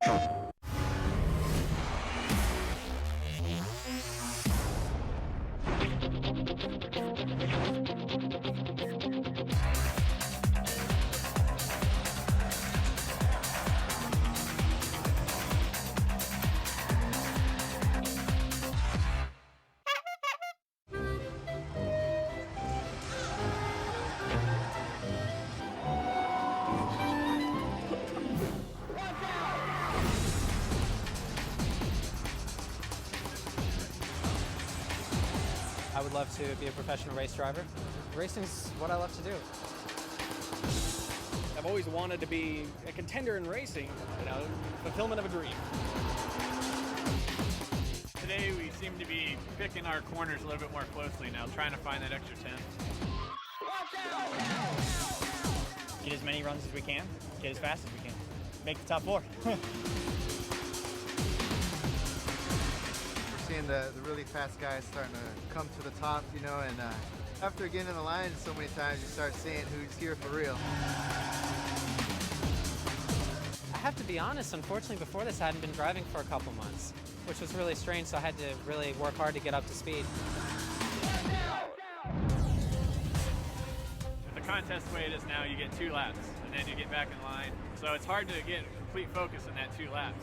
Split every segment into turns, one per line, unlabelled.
I would love to be a professional race driver. Racing's what I love to do.
I've always wanted to be a contender in racing, fulfillment of a dream.
Today we seem to be picking our corners a little bit more closely now, trying to find that extra 10.
Get as many runs as we can, get as fast as we can, make the top four.
Seeing the really fast guys starting to come to the top, and after getting in the line so many times, you start seeing who's here for real.
I have to be honest, unfortunately before this I hadn't been driving for a couple months, which was really strange, so I had to really work hard to get up to speed.
With the contest the way it is now, you get 2 laps, and then you get back in line. So it's hard to get complete focus in that 2 laps.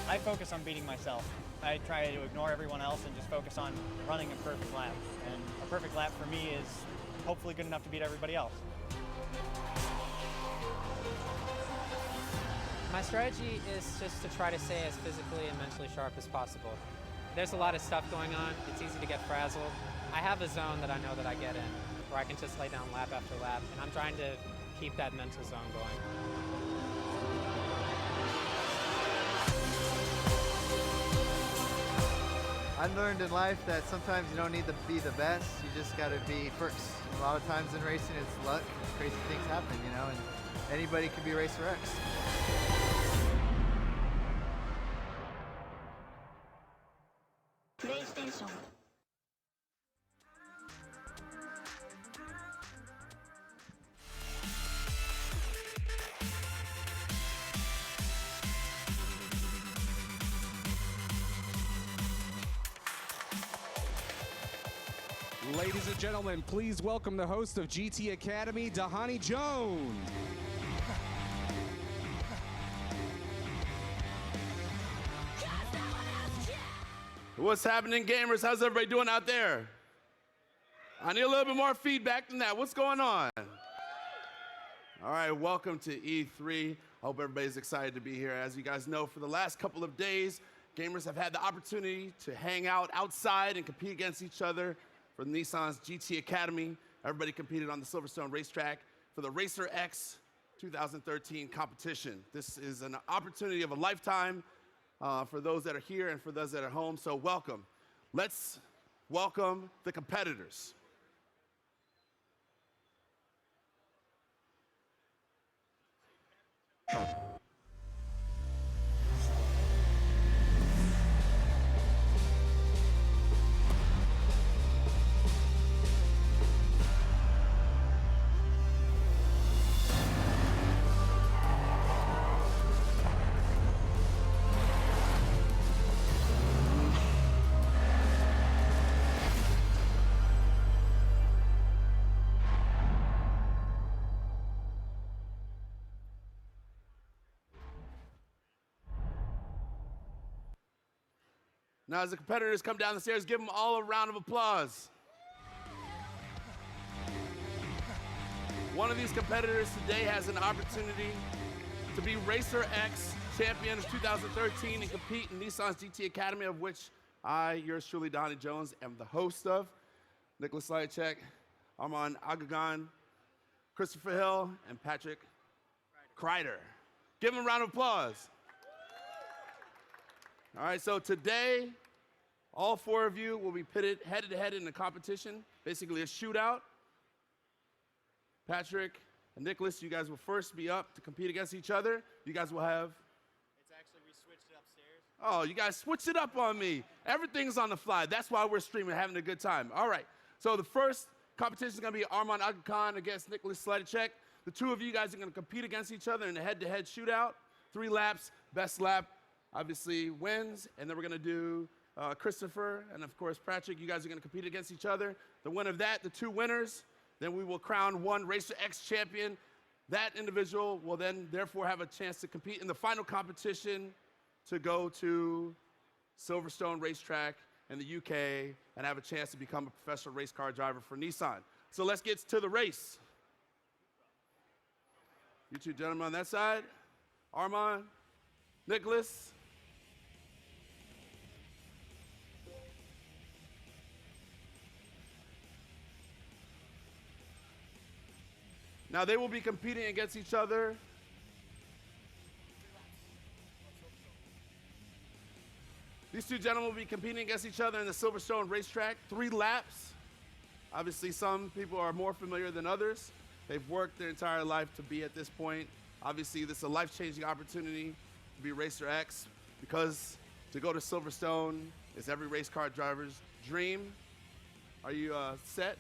I focus on beating myself. I try to ignore everyone else and just focus on running a perfect lap. And a perfect lap for me is hopefully good enough to beat everybody else.
My strategy is just to try to stay as physically and mentally sharp as possible. There's a lot of stuff going on. It's easy to get frazzled. I have a zone that I know that I get in, where I can just lay down lap after lap, and I'm trying to keep that mental zone going.
I learned in life that sometimes you don't need to be the best, you just got to be first. A lot of times in racing it's luck, crazy things happen, and anybody can be Racer X.
PlayStation.
Ladies and gentlemen, please welcome the host of GT Academy, Dahani Jones.
What's happening, gamers? How's everybody doing out there? I need a little bit more feedback than that. What's going on? All right, welcome to E3. I hope everybody's excited to be here. As you guys know, for the last couple of days, gamers have had the opportunity to hang out outside and compete against each other for Nissan's GT Academy. Everybody competed on the Silverstone racetrack for the Racer X 2013 competition. This is an opportunity of a lifetime for those that are here and for those that are home, so welcome. Let's welcome the competitors. Now, as the competitors come down the stairs, give them all a round of applause. One of these competitors today has an opportunity to be Racer X champion of 2013 and compete in Nissan's GT Academy, of which I, yours truly, Donnie Jones, am the host of. Nicholas Slychek, Armand Agagan, Christopher Hill, and Patrick Kreider. Give them a round of applause. All right, so today, all 4 of you will be pitted head-to-head in a competition, basically a shootout. Patrick and Nicholas, you guys will first be up to compete against each other. You guys will have...
It's actually, we switched it upstairs.
Oh, you guys switched it up on me. Everything's on the fly. That's why we're streaming, having a good time. All right, so the first competition is going to be Armand Agakan against Nicholas Slychek. The 2 of you guys are going to compete against each other in a head-to-head shootout. 3 laps, best lap obviously wins, and then we're gonna do Christopher and of course Patrick. You guys are gonna compete against each other. The winner of that, the 2 winners, then we will crown one Racer X champion. That individual will then therefore have a chance to compete in the final competition to go to Silverstone Racetrack in the UK and have a chance to become a professional race car driver for Nissan. So let's get to the race. You 2 gentlemen on that side, Armand, Nicholas. Now they will be competing against each other. These 2 gentlemen will be competing against each other in the Silverstone Racetrack, 3 laps. Obviously, some people are more familiar than others. They've worked their entire life to be at this point. Obviously, this is a life-changing opportunity to be Racer X, because to go to Silverstone is every race car driver's dream. Are you set?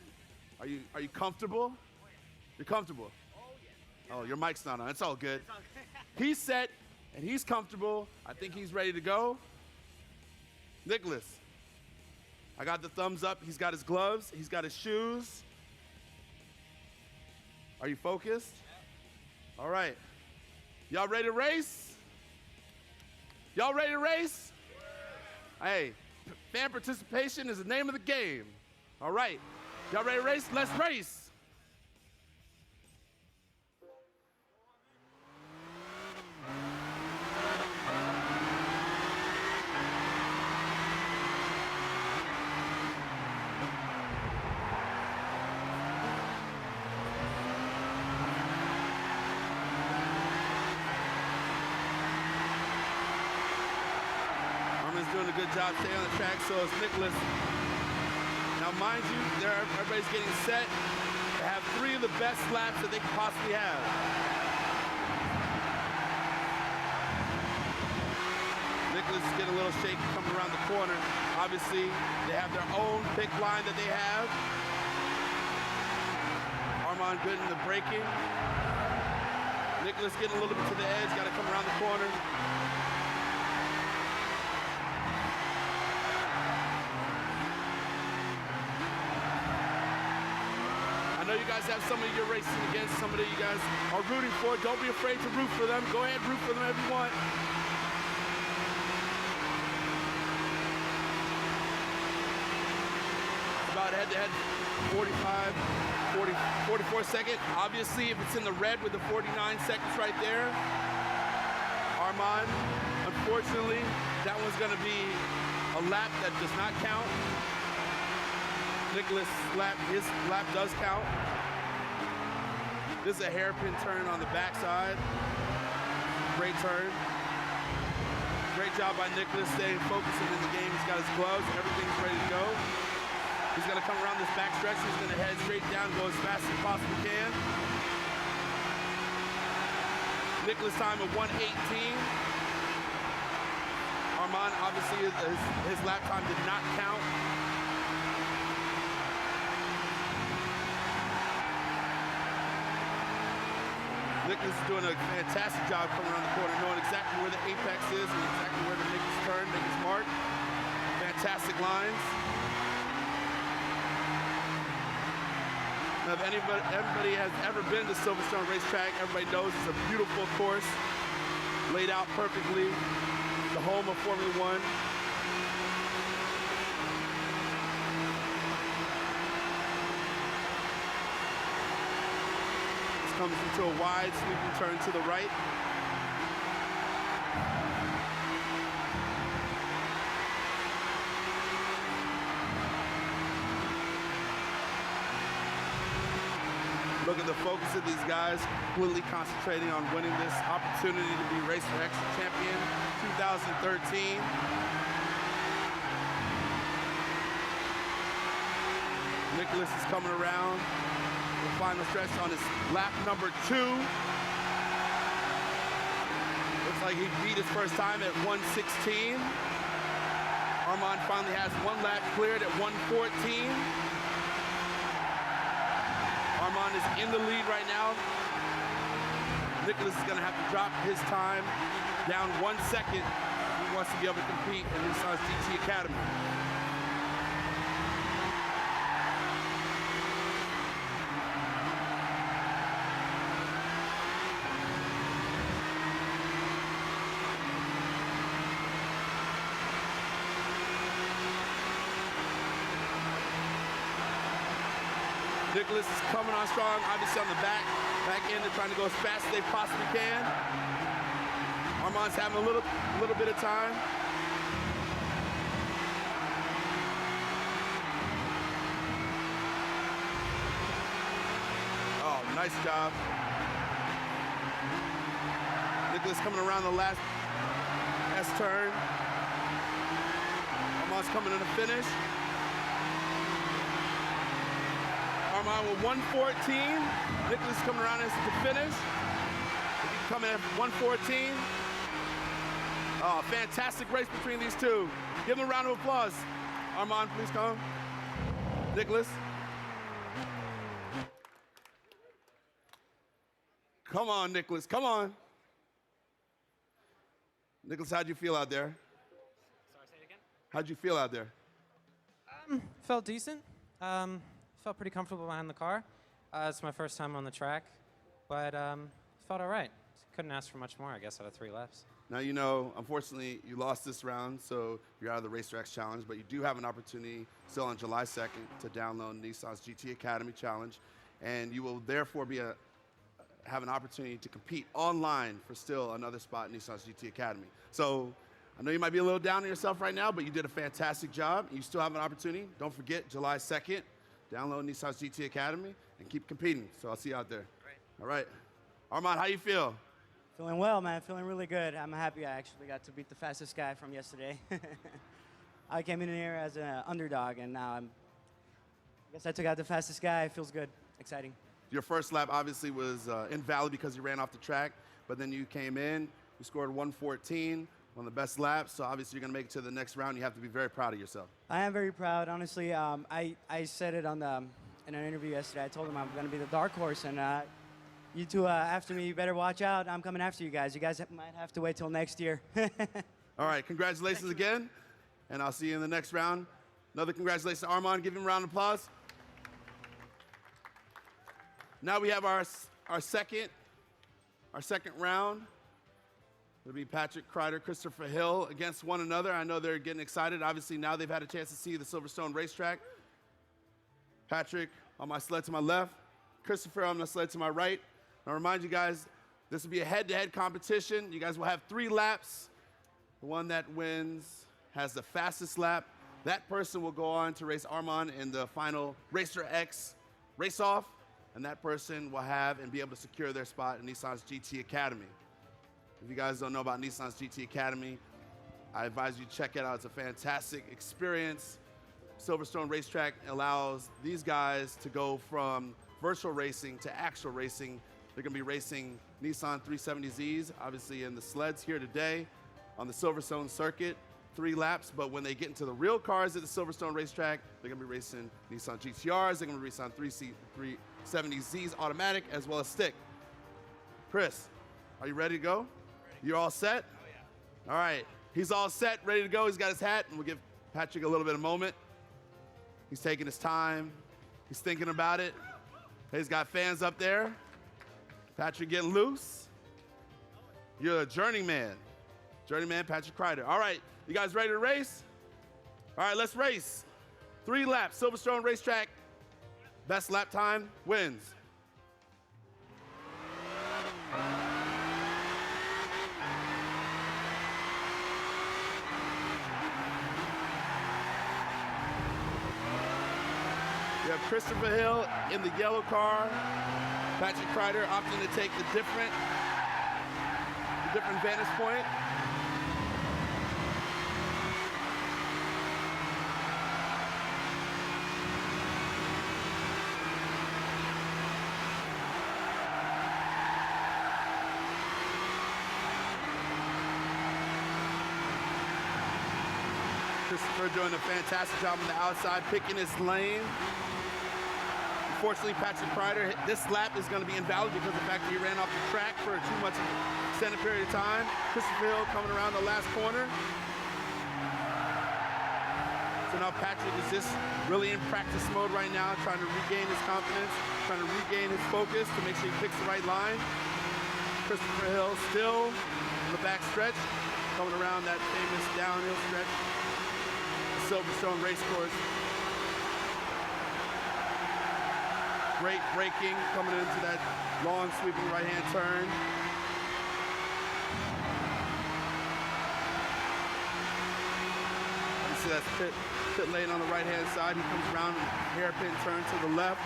Are you comfortable? You're comfortable? Oh, your mic's not on. It's all good. He's set and he's comfortable. I think he's ready to go. Nicholas, I got the thumbs up. He's got his gloves. He's got his shoes. Are you focused? All right. Y'all ready to race? Y'all ready to race? Hey, fan participation is the name of the game. All right. Y'all ready to race? Let's race. Doing a good job staying on the track, so is Nicholas. Now, mind you, everybody's getting set to have 3 of the best laps that they can possibly have. Nicholas is getting a little shaky coming around the corner. Obviously, they have their own pick line that they have. Armand good in the braking. Nicholas getting a little bit to the edge, got to come around the corner. I know you guys have somebody you're racing against, somebody you guys are rooting for. Don't be afraid to root for them. Go ahead, root for them if you want. About head-to-head, 44 second. Obviously, if it's in the red with the 49 seconds right there, Armand, unfortunately, that one's gonna be a lap that does not count. Nicholas' lap, his lap does count. This is a hairpin turn on the backside. Great turn. Great job by Nicholas staying focused in the game. He's got his gloves, everything's ready to go. He's gonna come around this back stretch. He's gonna head straight down, go as fast as he possibly can. Nicholas' time of 1:18. Armand, obviously, his lap time did not count. Nicholas is doing a fantastic job coming around the corner, knowing exactly where the apex is and exactly where to make his turn, make his mark. Fantastic lines. Now, if everybody has ever been to Silverstone Racetrack, everybody knows it's a beautiful course, laid out perfectly, the home of Formula One. Comes into a wide sweeping turn to the right. Look at the focus of these guys, completely concentrating on winning this opportunity to be Racer X champion 2013. Nicholas is coming around. The final stretch on his lap number 2. Looks like he beat his first time at 1:16. Armand finally has 1 lap cleared at 1:14. Armand is in the lead right now. Nicholas is going to have to drop his time down 1 second if he wants to be able to compete in Nissan's GT Academy. Nicholas is coming on strong, obviously on the back end. They're trying to go as fast as they possibly can. Armand's having a little bit of time. Oh, nice job. Nicholas coming around the last S-turn. Armand's coming to the finish. Armand with 114. Nicholas coming around as the finish. Coming at 114. Oh, fantastic race between these two. Give them a round of applause. Armand, please come. Nicholas. Come on, Nicholas, come on. Nicholas, how'd you feel out there?
Sorry, say it again?
How'd you feel out there?
Felt decent. Felt pretty comfortable behind the car. It's my first time on the track, but felt all right. Couldn't ask for much more, I guess, out of 3 laps.
Now, you know, unfortunately, you lost this round, so you're out of the RacerX Challenge, but you do have an opportunity still on July 2nd to download Nissan's GT Academy Challenge, and you will therefore have an opportunity to compete online for still another spot in Nissan's GT Academy. So I know you might be a little down on yourself right now, but you did a fantastic job. You still have an opportunity. Don't forget, July 2nd, download Nissan's GT Academy and keep competing. So I'll see you out there.
Great.
All right. Armand, how you feel?
Feeling well, man. Feeling really good. I'm happy I actually got to beat the fastest guy from yesterday. I came in here as an underdog, and now I guess I took out the fastest guy. It feels good. Exciting.
Your first lap obviously was invalid because you ran off the track, but then you came in, you scored 114, one of the best laps, so obviously you're going to make it to the next round. You have to be very proud of yourself.
I am very proud. Honestly, I said it in an interview yesterday. I told him I'm going to be the dark horse, and you two after me, you better watch out. I'm coming after you guys. You guys might have to wait till next year.
All right, congratulations again, and I'll see you in the next round. Another congratulations to Armand. Give him a round of applause. Now we have our second round. It'll be Patrick Kreider, Christopher Hill against one another. I know they're getting excited. Obviously, now they've had a chance to see the Silverstone racetrack. Patrick on my sled to my left, Christopher on the sled to my right. I'll remind you guys, this will be a head-to-head competition. You guys will have 3 laps. The one that wins has the fastest lap. That person will go on to race Armand in the final RacerX race-off, and that person will have and be able to secure their spot in Nissan's GT Academy. If you guys don't know about Nissan's GT Academy, I advise you to check it out. It's a fantastic experience. Silverstone Racetrack allows these guys to go from virtual racing to actual racing. They're going to be racing Nissan 370Zs, obviously in the sleds here today on the Silverstone circuit, 3 laps. But when they get into the real cars at the Silverstone Racetrack, they're going to be racing Nissan GTRs. They're going to be racing 370Zs automatic as well as stick. Chris, are you ready to go? You're all set? Oh, yeah. All right. He's all set, ready to go. He's got his hat, and we'll give Patrick a little bit of moment. He's taking his time. He's thinking about it. He's got fans up there. Patrick getting loose. You're a journeyman. Journeyman Patrick Kreider. All right. You guys ready to race? All right, let's race. 3 laps, Silverstone Racetrack. Best lap time wins. You have Christopher Hill in the yellow car. Patrick Kreider opting to take the different vantage point. Christopher doing a fantastic job on the outside, picking his lane. Unfortunately, Patrick Kreider, this lap is going to be invalid because of the fact that he ran off the track for too much extended period of time. Christopher Hill coming around the last corner. So now Patrick is just really in practice mode right now, trying to regain his confidence, trying to regain his focus to make sure he picks the right line. Christopher Hill still in the back stretch, coming around that famous downhill stretch, Silverstone race course. Great braking coming into that long sweeping right-hand turn. You see that's pit lane on the right-hand side. He comes around and hairpin turn to the left.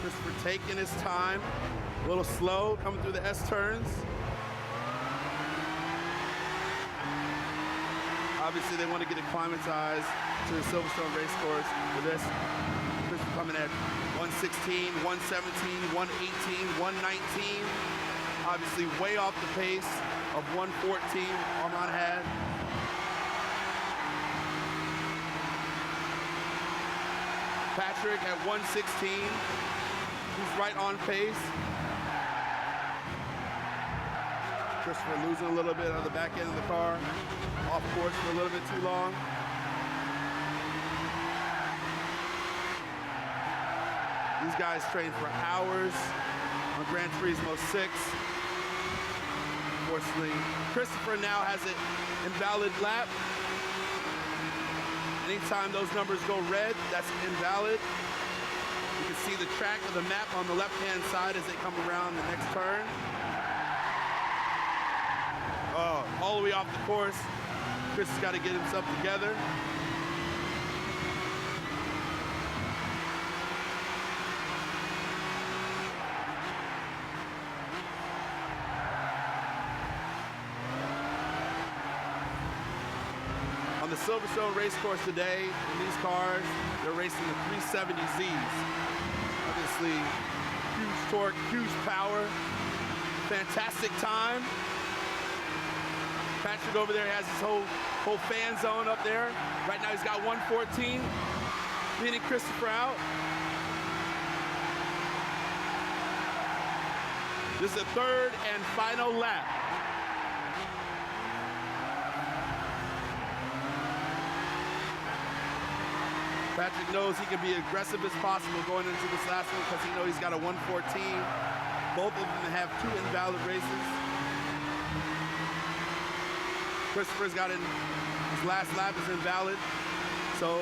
Christopher taking his time, a little slow coming through the S turns. Obviously, they want to get acclimatized to the Silverstone race course for this. Christopher coming at 116, 117, 118, 119. Obviously, way off the pace of 114 Armand had. Patrick at 116. He's right on pace. Christopher losing a little bit on the back end of the car. Off course for a little bit too long. These guys train for hours on Gran Turismo 6. Unfortunately, Christopher now has an invalid lap. Anytime those numbers go red, that's invalid. You can see the track of the map on the left-hand side as they come around the next turn. Oh, all the way off the course. Chris has got to get himself together. On the Silverstone race course today, in these cars, they're racing the 370Zs. Obviously, huge torque, huge power, fantastic time. Patrick over there has his whole fan zone up there. Right now he's got 114, beating Christopher out. This is the third and final lap. Patrick knows he can be aggressive as possible going into this last one because he knows he's got a 114. Both of them have 2 invalid races. Christopher's got his last lap is invalid. So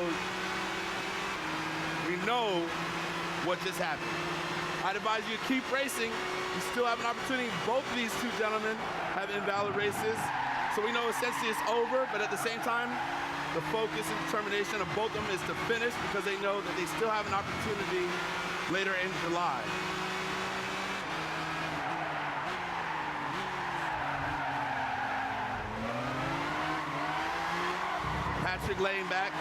we know what just happened. I'd advise you to keep racing. You still have an opportunity. Both of these two gentlemen have invalid races. So we know essentially it's over, but at the same time, the focus and determination of both of them is to finish because they know that they still have an opportunity later in July. Patrick laying back.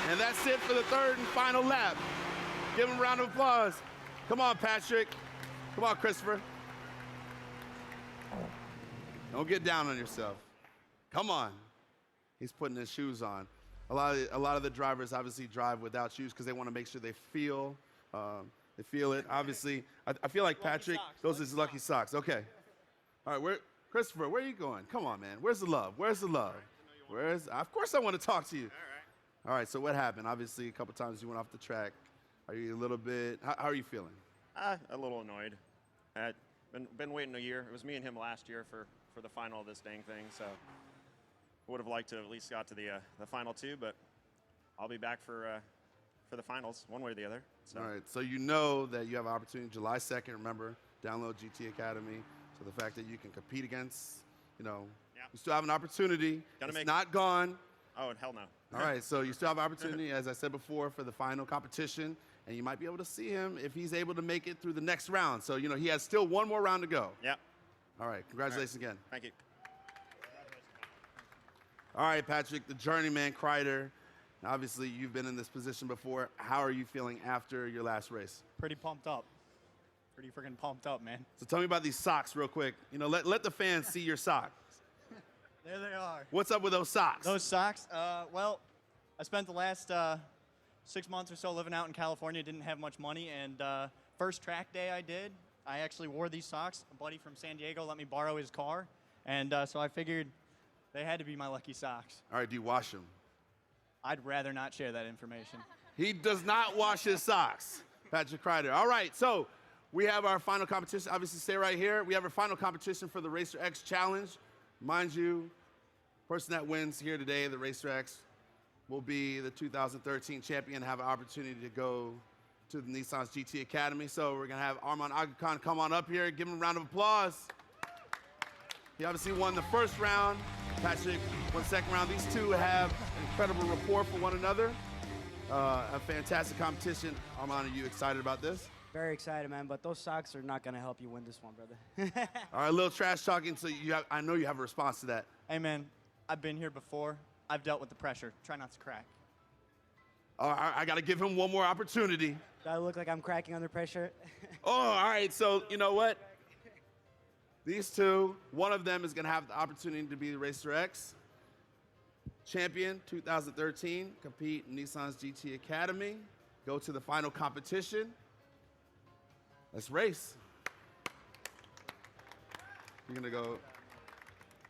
And that's it for the third and final lap. Give him a round of applause. Come on, Patrick. Come on, Christopher. Don't get down on yourself. Come on. He's putting his shoes on. A lot of the drivers obviously drive without shoes because they want to make sure they feel it. Obviously, I feel like Patrick, those are his lucky socks. Okay. All right, Christopher, where are you going? Come on, man. Where's the love? Where's the love? Of course I want to talk to you. All right, so what happened? Obviously, a couple times you went off the track. Are you a little bit, how are you feeling?
A little annoyed. I'd been waiting a year. It was me and him last year for the final of this dang thing, so would have liked to have at least got to the final 2, but I'll be back for the finals, one way or the other. So.
All right, so you know that you have an opportunity July 2nd, remember, download GT Academy. So the fact that you can compete against, you still have an opportunity. It's not gone.
Oh, hell no.
All right, so you still have opportunity, as I said before, for the final competition, and you might be able to see him if he's able to make it through the next round. So, he has still one more round to go.
Yeah.
All right, congratulations again.
Thank you.
All right, Patrick, the journeyman Kreider. Obviously, you've been in this position before. How are you feeling after your last race?
Pretty pumped up. pretty freaking pumped up, man.
So tell me about these socks real quick. You know, let the fans see your socks.
There they are.
What's up with those socks?
Those socks? Well, I spent the last 6 months or so living out in California, didn't have much money, and first track day I actually wore these socks. A buddy from San Diego let me borrow his car, and so I figured they had to be my lucky socks.
All right, do you wash them?
I'd rather not share that information.
He does not wash his socks, Patrick Kreider. All right, so we have our final competition. Obviously, stay right here. We have our final competition for the Racer X Challenge. Mind you, person that wins here today, the Racer X, will be the 2013 champion, have an opportunity to go to the Nissan's GT Academy. So we're gonna have Arman Aghakan come on up here, give him a round of applause. He obviously won the first round. Patrick won the second round. These two have an incredible rapport for one another. A fantastic competition. Arman, are you excited about this?
Very excited, man, but those socks are not going to help you win this one, brother.
All right, a little trash talking, so I know you have a response to that.
Hey, man, I've been here before. I've dealt with the pressure. Try not to crack.
All right, I got to give him one more opportunity.
Do I look like I'm cracking under pressure?
Oh, all right, so you know what? These two, one of them is going to have the opportunity to be the Racer X champion 2013, compete in Nissan's GT Academy, go to the final competition. Let's race. You're going to go,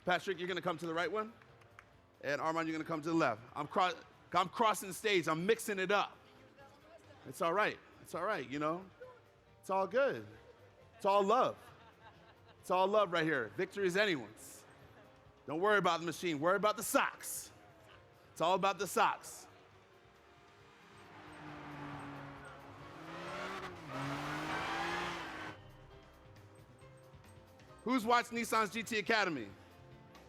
Patrick, you're going to come to the right one, and Arman, you're going to come to the left. I'm crossing the stage. I'm mixing it up. It's all right. It's all right, you know. It's all good. It's all love. It's all love right here. Victory is anyone's. Don't worry about the machine. Worry about the socks. It's all about the socks. Who's watched Nissan's GT Academy?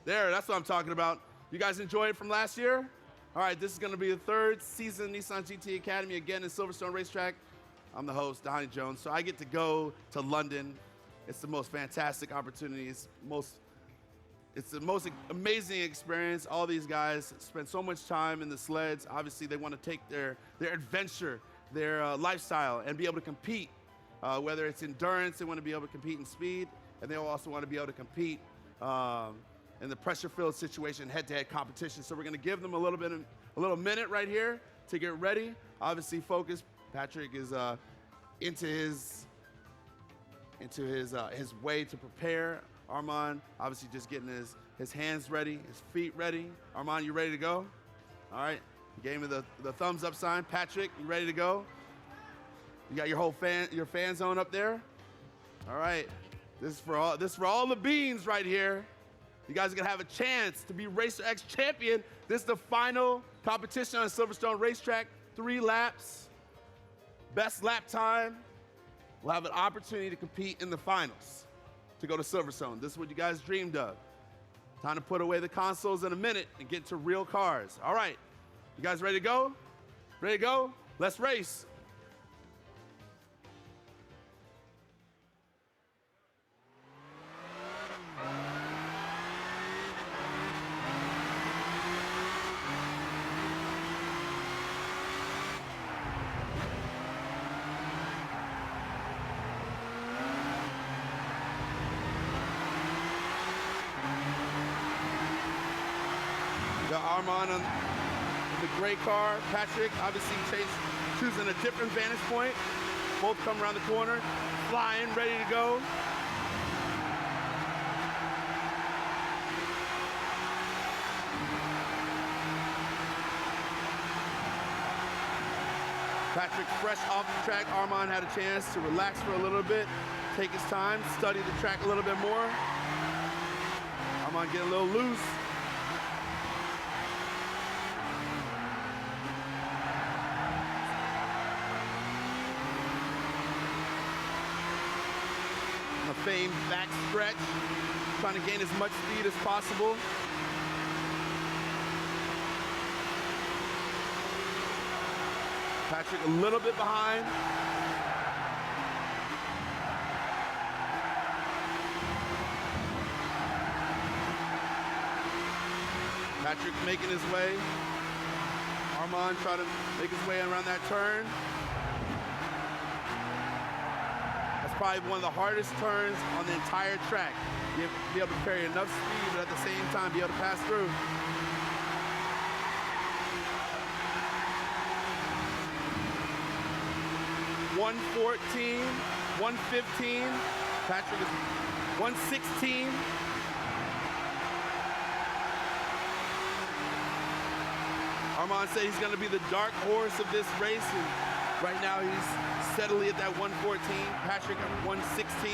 There, that's what I'm talking about. You guys enjoyed it from last year? All right, this is going to be the third season Nissan GT Academy, again in Silverstone Racetrack. I'm the host, Donnie Jones, so I get to go to London. It's the most fantastic opportunity. It's the most amazing experience. All these guys spend so much time in the sleds. Obviously, they want to take their adventure, their lifestyle, and be able to compete. Whether it's endurance, they want to be able to compete in speed, and they also want to be able to compete in the pressure-filled situation, head-to-head competition. So we're going to give them a little minute right here to get ready. Obviously, focus. Patrick is into his way to prepare. Arman, obviously just getting his hands ready, his feet ready. Arman, you ready to go? All right, you gave me the thumbs up sign. Patrick, you ready to go? You got your fan zone up there? All right, this is for all the beans right here. You guys are gonna have a chance to be Racer X champion. This is the final competition on Silverstone Racetrack. 3 laps, best lap time. We'll have an opportunity to compete in the finals to go to Silverstone. This is what you guys dreamed of. Time to put away the consoles in a minute and get to real cars. All right, you guys ready to go? Ready to go? Let's race. Arman on the gray car. Patrick obviously choosing a different vantage point. Both come around the corner, flying, ready to go. Patrick fresh off the track. Arman had a chance to relax for a little bit, take his time, study the track a little bit more. Arman getting a little loose. Famed back stretch, trying to gain as much speed as possible. Patrick a little bit behind. Patrick making his way. Arman trying to make his way around that turn. probably one of the hardest turns on the entire track. You have to be able to carry enough speed, but at the same time be able to pass through. .114, 115. Patrick is 116. Armand said he's going to be the dark horse of this race, and right now he's steadily at that 114. Patrick at 116.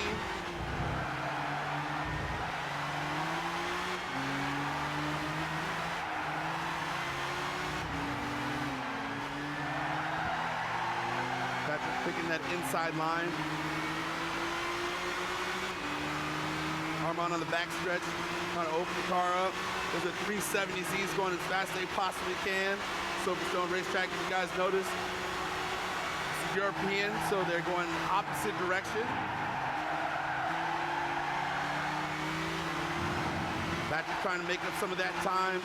Patrick picking that inside line. Armand on the back stretch, trying to open the car up. There's a 370Z's going as fast as they possibly can. Silverstone Racetrack, if you guys notice, it's European, so they're going opposite direction. Patrick trying to make up some of that time.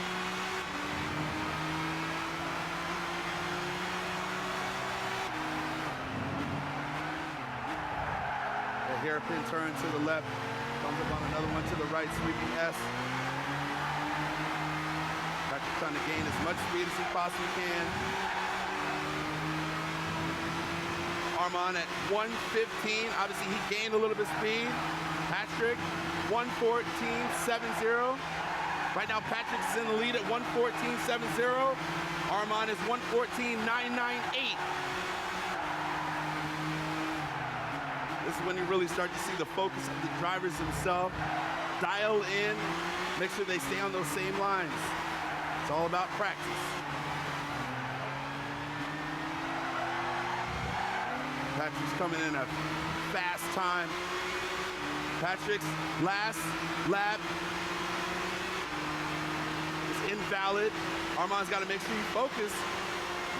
A hairpin turn to the left, comes up on another one to the right, sweeping S. Patrick trying to gain as much speed as he possibly can. Armand at 115. Obviously, he gained a little bit of speed. Patrick, 114.70. Right now, Patrick's in the lead at 114.70. Armand is 114.998. This is when you really start to see the focus of the drivers themselves. Dial in, make sure they stay on those same lines. It's all about practice. Patrick's coming in a fast time. Patrick's last lap is invalid. Armand's got to make sure he focuses.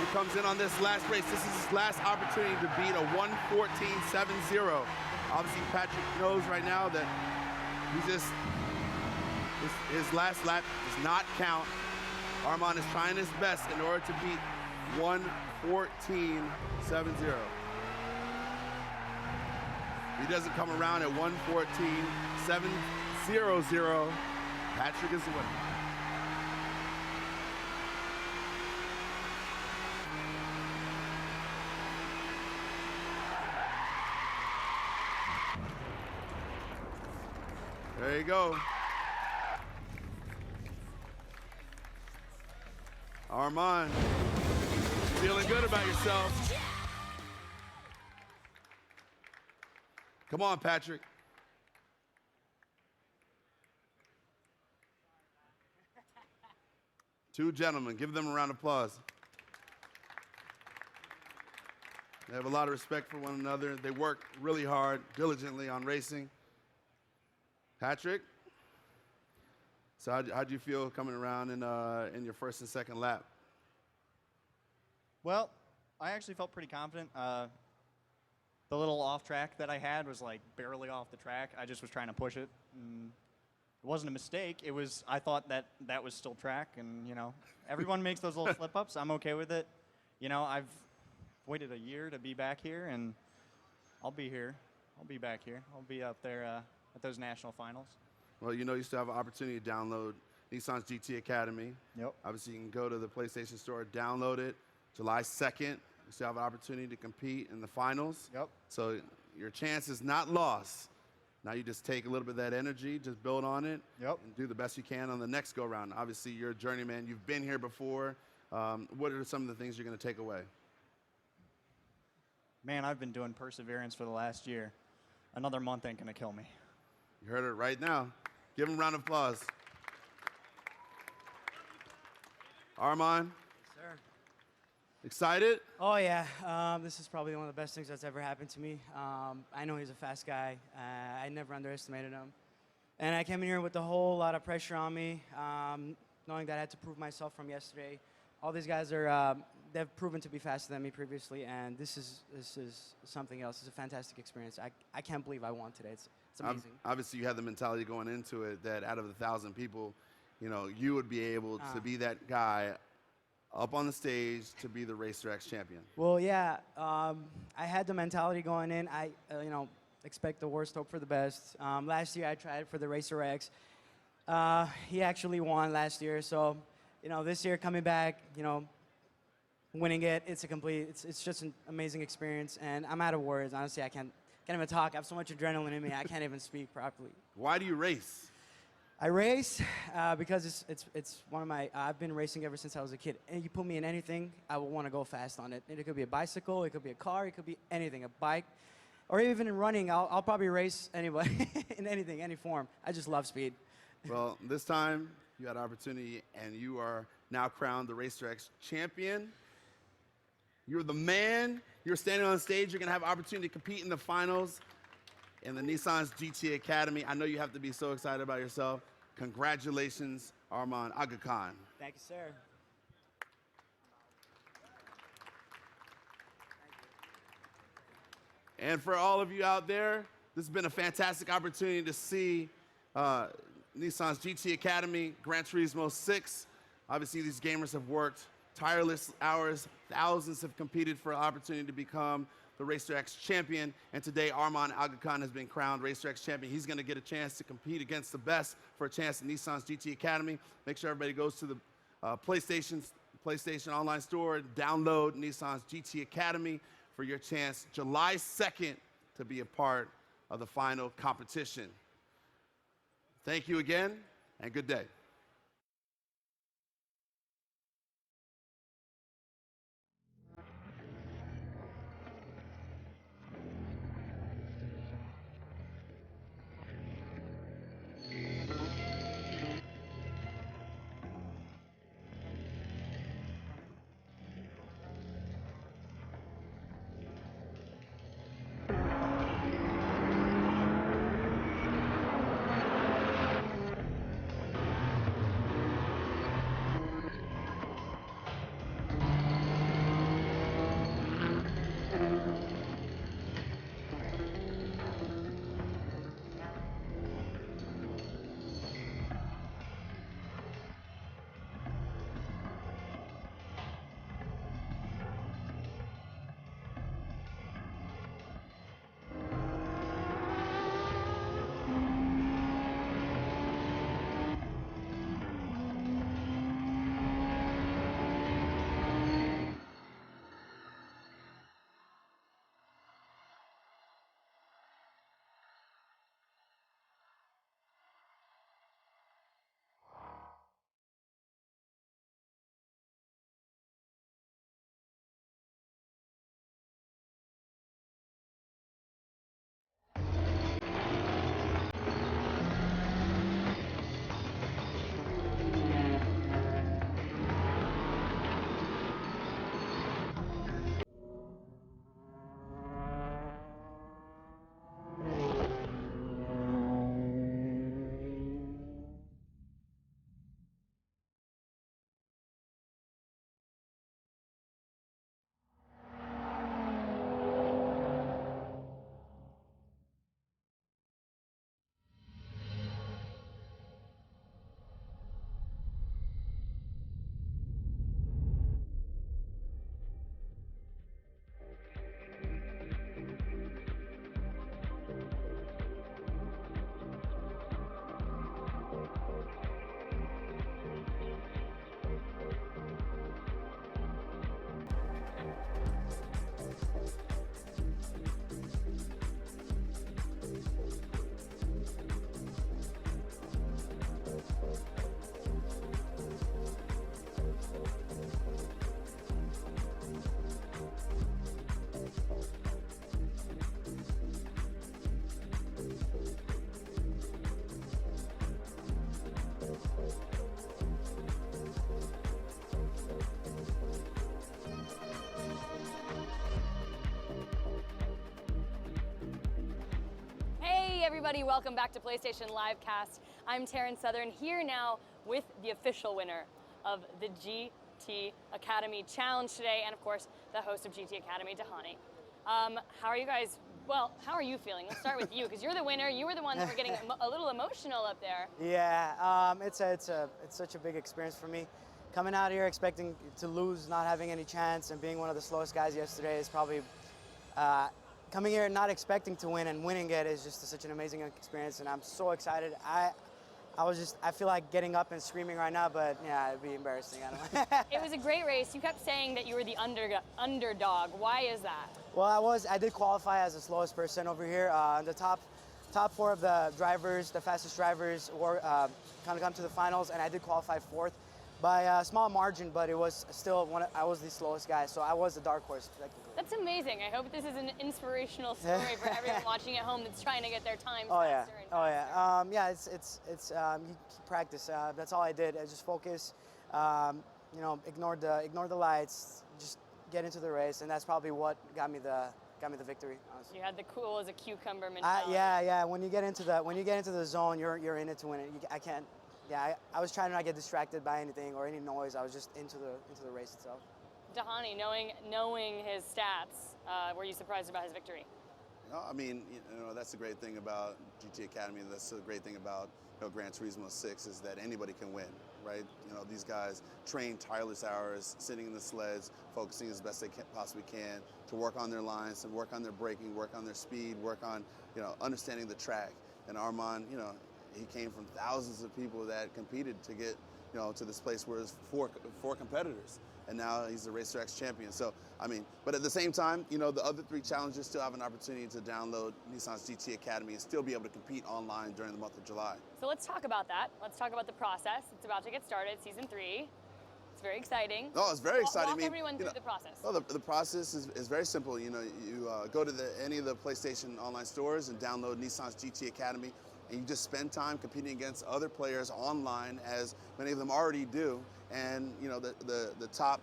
He comes in on this last race. This is his last opportunity to beat a 114.70. Obviously, Patrick knows right now that his last lap does not count. Armand is trying his best in order to beat 114.70. He doesn't come around at 114.700. Patrick is the winner. There you go. Armand, feeling good about yourself. Come on, Patrick. Two gentlemen, give them a round of applause. They have a lot of respect for one another. They work really hard, diligently on racing. Patrick, so how'd you feel coming around in your first and second lap?
Well, I actually felt pretty confident. The little off track that I had was like barely off the track. I just was trying to push it. And it wasn't a mistake. It was, I thought that was still track, and you know, everyone makes those little slip ups. I'm okay with it. You know, I've waited a year to be back here, and I'll be here. I'll be back here. I'll be up there at those national finals.
Well, you know, you still have an opportunity to download Nissan's GT Academy.
Yep.
Obviously, you can go to the PlayStation Store, download it. July 2nd, you still have an opportunity to compete in the finals.
Yep.
So your chance is not lost. Now you just take a little bit of that energy, just build on it,
Yep.
and do the best you can on the next go-round. Obviously, you're a journeyman. You've been here before. What are some of the things you're going to take away?
Man, I've been doing perseverance for the last year. Another month ain't going to kill me.
You heard it right now. Give him a round of applause. Armand?
Yes, sir.
Excited?
Oh, yeah. This is probably one of the best things that's ever happened to me. I know he's a fast guy. I never underestimated him. And I came in here with a whole lot of pressure on me, knowing that I had to prove myself from yesterday. All these guys are, they've proven to be faster than me previously, and this is something else. It's a fantastic experience. I can't believe I won today. It's amazing.
Obviously, you had the mentality going into it that out of 1,000 people, you know, you would be able to be that guy up on the stage to be the RacerX champion.
Well, yeah, I had the mentality going in. You know, expect the worst, hope for the best. Last year I tried for the Racer X. He actually won last year, so this year coming back, winning it, it's just an amazing experience, and I'm out of words. Honestly, I can't even talk. I have so much adrenaline in me, I can't even speak properly.
Why do you race?
I race because it's one of my. I've been racing ever since I was a kid. And you put me in anything, I will want to go fast on it. And it could be a bicycle, it could be a car, it could be anything, a bike, or even in running. I'll probably race anybody in anything, any form. I just love speed.
Well, this time you had opportunity, and you are now crowned the Racer X champion. You're the man. You're standing on stage. You're going to have opportunity to compete in the finals in the Nissan's GT Academy. I know you have to be so excited about yourself. Congratulations, Arman Aga Khan.
Thank you, sir.
And for all of you out there, this has been a fantastic opportunity to see Nissan's GT Academy, Gran Turismo 6. Obviously, these gamers have worked tireless hours. Thousands have competed for an opportunity to become the Racer X champion. And today, Arman Aga Khan has been crowned Racer X champion. He's going to get a chance to compete against the best for a chance at Nissan's GT Academy. Make sure everybody goes to the PlayStation online store, download Nissan's GT Academy for your chance July 2nd to be a part of the final competition. Thank you again, and good day.
everybody, welcome back to PlayStation Livecast. I'm Taryn Southern here now with the official winner of the GT Academy Challenge today, and of course, the host of GT Academy, Dahani. How are you guys? Well, how are you feeling? Let's start with you, because you're the winner. You were the one that were getting a little emotional up there.
Yeah, it's such a big experience for me. Coming out here expecting to lose, not having any chance, and being one of the slowest guys yesterday is probably kind coming here and not expecting to win and winning it is just such an amazing experience, and I'm so excited. I feel like getting up and screaming right now, but yeah, it'd be embarrassing. I don't know.
It was a great race. You kept saying that you were the underdog. Why is that?
Well, I did qualify as the slowest person over here. The top 4 of the drivers, the fastest drivers, were kind of come to the finals, and I did qualify 4th by a small margin, but it was still I was the slowest guy, so I was the dark horse technically.
That's amazing. I hope this is an inspirational story for everyone watching at home that's trying to get their times
Oh yeah,
faster and faster.
yeah. It's you keep practice. That's all I did. I just focus. You know, ignore the lights. Just get into the race, and that's probably what got me the victory. Honestly.
You had the cool as a cucumber mentality.
Yeah. When you get into the zone, you're in it to win it. I can't. Yeah, I was trying to not get distracted by anything or any noise. I was just into the race itself.
Dahani, knowing his stats, were you surprised about his victory?
No, I mean, that's the great thing about GT Academy. That's the great thing about Gran Turismo 6 is that anybody can win, right? These guys train tireless hours, sitting in the sleds, focusing as best they possibly can to work on their lines, to work on their braking, work on their speed, work on, understanding the track. And Armand, he came from thousands of people that competed to get, to this place where there's four competitors. And now he's the Racer X champion. So, I mean, but at the same time, the other 3 challengers still have an opportunity to download Nissan's GT Academy and still be able to compete online during the month of July.
So let's talk about that. Let's talk about the process. It's about to get started, season 3. It's very exciting.
Oh, it's very exciting.
Walk everyone through the process.
Well, the process is very simple. You go to any of the PlayStation online stores and download Nissan's GT Academy, and you just spend time competing against other players online, as many of them already do. And the top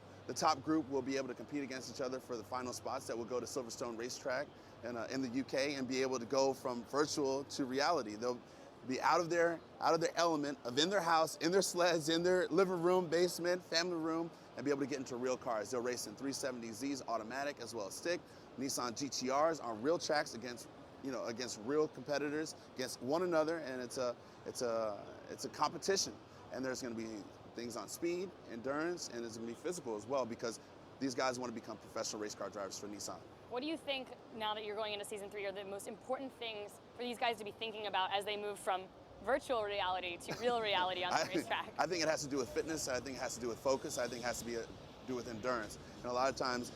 group will be able to compete against each other for the final spots that will go to Silverstone Racetrack in the UK and be able to go from virtual to reality. They'll be out of their element of in their house, in their sleds, in their living room, basement, family room, and be able to get into real cars. They'll race in 370Zs automatic as well as stick, Nissan GTRs on real tracks against real competitors, against one another, and it's a competition. And there's going to be things on speed, endurance, and it's going to be physical as well, because these guys want to become professional race car drivers for Nissan.
What do you think, now that you're going into season 3, are the most important things for these guys to be thinking about as they move from virtual reality to real reality on the racetrack?
I think it has to do with fitness. I think it has to do with focus. I think it has to do with endurance. A lot of times,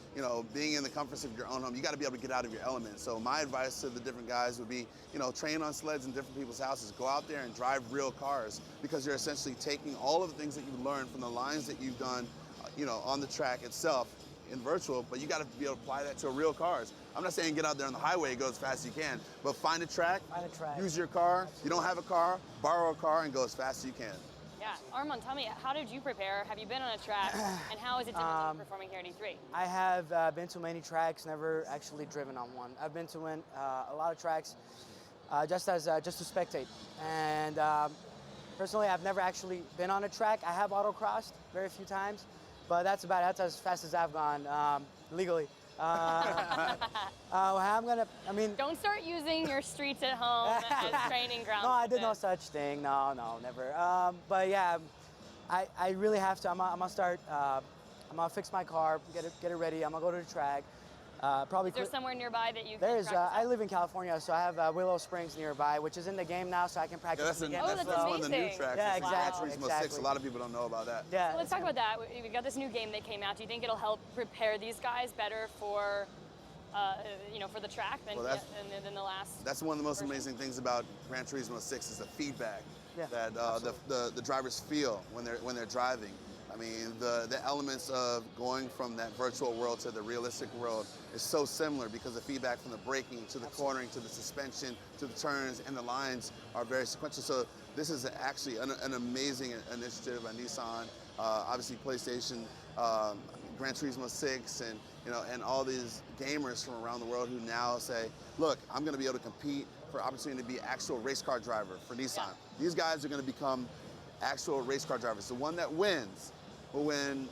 being in the comforts of your own home, you got to be able to get out of your element. So my advice to the different guys would be, train on sleds in different people's houses. Go out there and drive real cars, because you're essentially taking all of the things that you've learned from the lines that you've done, on the track itself in virtual, but you got to be able to apply that to real cars. I'm not saying get out there on the highway and go as fast as you can, but find a track, use your car. You don't have a car, borrow a car and go as fast as you can.
Yeah, Armand, tell me, how did you prepare? Have you been on a track, and how is it different from performing here at E3?
I have been to many tracks, never actually driven on one. I've been to a lot of tracks just to spectate. And personally, I've never actually been on a track. I have autocrossed very few times, but that's as fast as I've gone legally.
Don't start using your streets at home as training grounds.
No, I did no such thing. No, never. But yeah, I really have to. I'm gonna start. I'm gonna fix my car, get it ready. I'm gonna go to the track. Probably.
Is there somewhere nearby that you can
There's.
practice at?
I live in California, so I have Willow Springs nearby, which is in the game now, so I can practice in the game.
That's one of the new tracks.
Yeah, exactly.
Turismo 6. A lot of people don't know about that.
Yeah.
So let's talk about that. We got this new game that came out. Do you think it'll help prepare these guys better for, for the track than the last?
That's one of the most amazing things about Gran Turismo 6 is the feedback that the drivers feel when they're driving. I mean, the elements of going from that virtual world to the realistic world is so similar, because the feedback from the braking to the cornering to the suspension to the turns and the lines are very sequential. So this is actually an amazing initiative by Nissan. Obviously, PlayStation, Gran Turismo 6, and all these gamers from around the world who now say, look, I'm going to be able to compete for opportunity to be actual race car driver for Nissan. Yeah. These guys are going to become actual race car drivers. The one that wins will win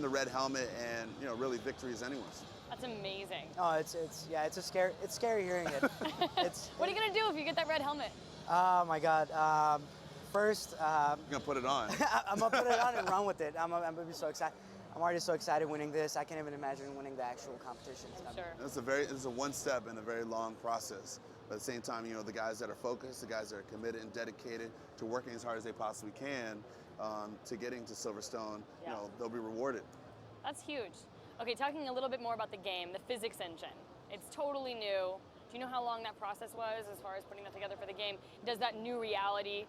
the red helmet, and really victory is anyone's.
That's amazing.
Oh, it's scary hearing it.
What are you gonna do if you get that red helmet?
Oh my God. first,
You're gonna put it on.
I'm gonna put it on and run with it. I'm gonna be so excited. I'm already so excited winning this. I can't even imagine winning the actual competitions.
Sure.
It's a one step in a very long process. But at the same time, you know, the guys that are focused, the guys that are committed and dedicated to working as hard as they possibly can to getting to Silverstone, you know, they'll be rewarded.
That's huge. Okay, talking a little bit more about the game, the physics engine. It's totally new. Do you know how long that process was as far as putting that together for the game? Does that new reality,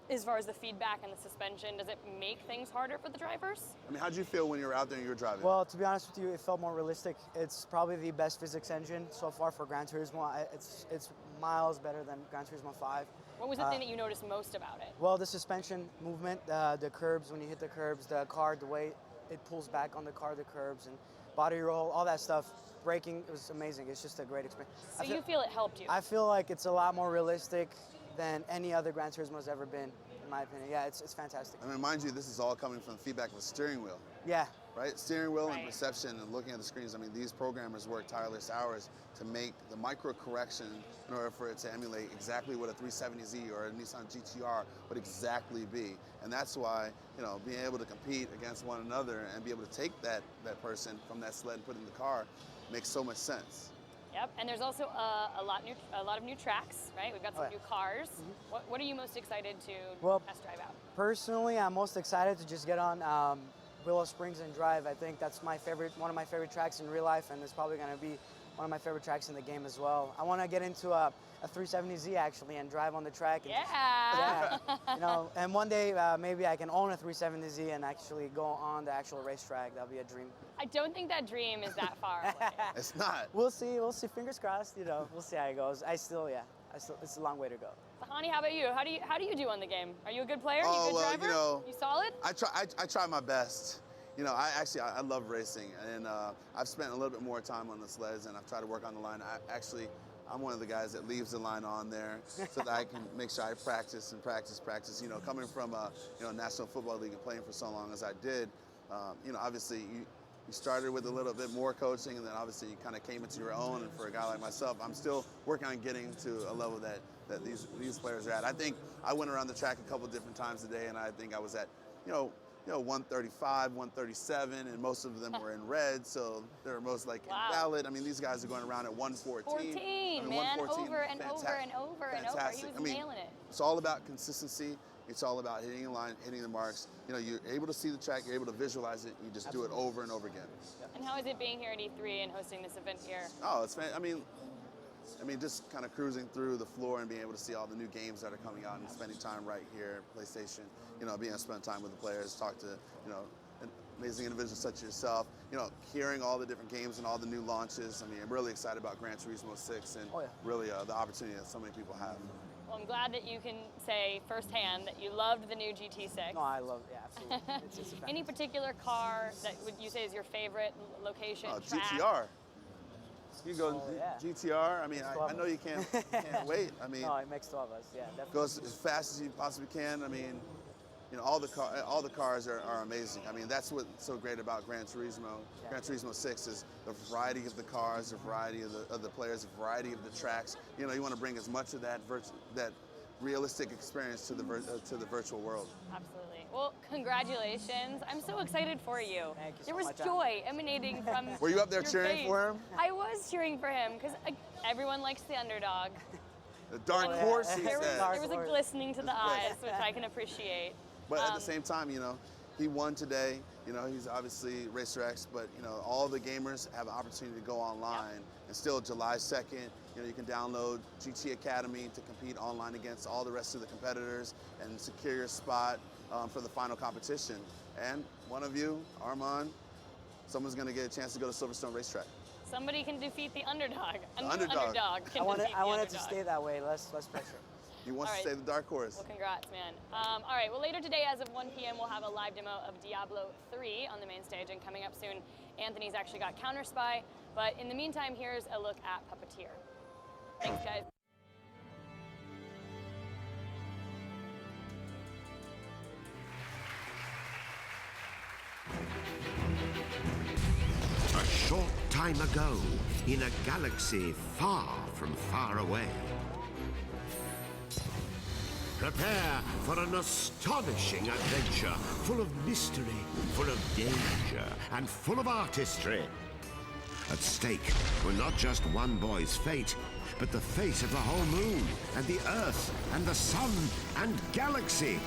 as far as the feedback and the suspension, does it make things harder for the drivers?
I mean, how did you feel when you were out there and you were driving?
Well, to be honest with you, it felt more realistic. It's probably the best physics engine so far for Gran Turismo. It's miles better than Gran Turismo 5.
What was the thing that you noticed most about it?
Well, the suspension movement, the curbs, when you hit the curbs, the car, the way it pulls back on the car, the curbs, and body roll, all that stuff. Braking, it was amazing. It's just a great experience.
So you feel it helped you?
I feel like it's a lot more realistic than any other Gran Turismo has ever been, in my opinion. Yeah, it's fantastic.
I mean, mind you, this is all coming from the feedback of the steering wheel.
Yeah.
Right? Steering wheel and perception and looking at the screens. I mean, these programmers work tireless hours to make the micro correction in order for it to emulate exactly what a 370Z or a Nissan GTR would exactly be. And that's why, you know, being able to compete against one another and be able to take that person from that sled and put it in the car makes so much sense.
Yep, and there's also a lot of new tracks, right? We've got some new cars. What are you most excited to test drive out?
Personally, I'm most excited to just get on Willow Springs and drive. I think that's one of my favorite tracks in real life, and it's probably going to be one of my favorite tracks in the game as well. I want to get into a 370Z actually and drive on the track. And
yeah.
You know, and one day maybe I can own a 370Z and actually go on the actual racetrack. That'll be a dream.
I don't think that dream is that far away.
It's not.
We'll see. Fingers crossed. You know, we'll see how it goes. It's a long way to go.
Hani, how about you? How do you do on the game? Are you a good player?
Oh,
you a good
well,
driver?
you know,
you solid?
I try my best. You know, I love racing, and I've spent a little bit more time on the sleds, and I've tried to work on the line. I'm one of the guys that leaves the line on there so that I can make sure I practice. You know, coming from a National Football League and playing for so long as I did, you know, obviously you started with a little bit more coaching, and then obviously you kind of came into your own. And for a guy like myself, I'm still working on getting to a level that these players are at. I think I went around the track a couple different times today, and I think I was at, 135, 137, and most of them were in red, so they're most like invalid. I mean, these guys are going around at 114.
14, man, over and over and over and over. He was nailing it.
It's all about consistency. It's all about hitting the line, hitting the marks. You know, you're able to see the track, you're able to visualize it, you just do it over and over again.
And how is it being here at E3 and hosting this event here?
Oh, it's I mean, just kind of cruising through the floor and being able to see all the new games that are coming out and spending time right here at PlayStation. You know, being able to spend time with the players, talk to, amazing individuals such as yourself. You know, hearing all the different games and all the new launches. I mean, I'm really excited about Gran Turismo 6 and really the opportunity that so many people have.
Well, I'm glad that you can say firsthand that you loved the new GT6.
No, I love it, yeah, absolutely. It's
Any particular car that would you say is your favorite location, track?
GTR. You go GTR. I mean, I know you can't wait. I mean,
no, it makes 12 of us. Yeah, definitely.
Goes as fast as you possibly can. I mean, all the cars are amazing. I mean, that's what's so great about Gran Turismo. Yeah. Gran Turismo 6 is the variety of the cars, the variety of the players, the variety of the tracks. You know, you want to bring as much of that realistic experience to the virtual world.
Absolutely. Well, congratulations. I'm so excited for you.
Thank you so
there was
much,
joy emanating from
Were you up there
your
cheering
face.
for him?
I was cheering for him because everyone likes the underdog.
The dark horse, he
there
said.
There was a glistening to the eyes, which I can appreciate.
But at the same time, he won today. He's obviously Racer X, but all the gamers have an opportunity to go online. And still July 2nd, you can download GT Academy to compete online against all the rest of the competitors and secure your spot for the final competition. And one of you, Armand, someone's going to get a chance to go to Silverstone Racetrack.
Somebody can defeat the underdog.
The underdog.
Can
I want it to stay that way, less pressure.
You want to stay the dark horse.
Well, congrats, man. All right, well, later today, as of 1 p.m., we'll have a live demo of Diablo 3 on the main stage, and coming up soon, Anthony's actually got Counter Spy. But in the meantime, here's a look at Puppeteer. Thanks, guys.
A short time ago, in a galaxy far from far away, Prepare for an astonishing adventure, full of mystery, full of danger, and full of artistry. At stake were not just one boy's fate, but the fate of the whole moon, and the Earth, and the sun, and galaxy.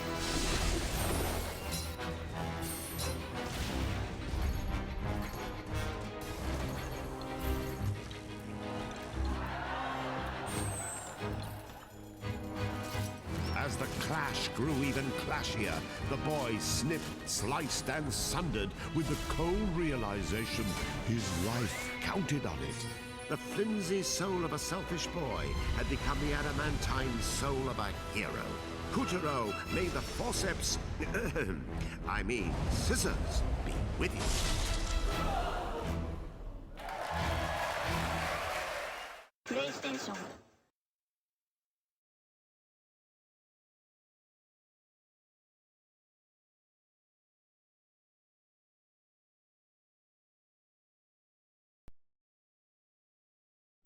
As the clash grew even clashier, the boy snipped, sliced, and sundered with the cold realization his life counted on it. The flimsy soul of a selfish boy had become the adamantine soul of a hero. Kutaro, may the forceps, I mean scissors, be with you.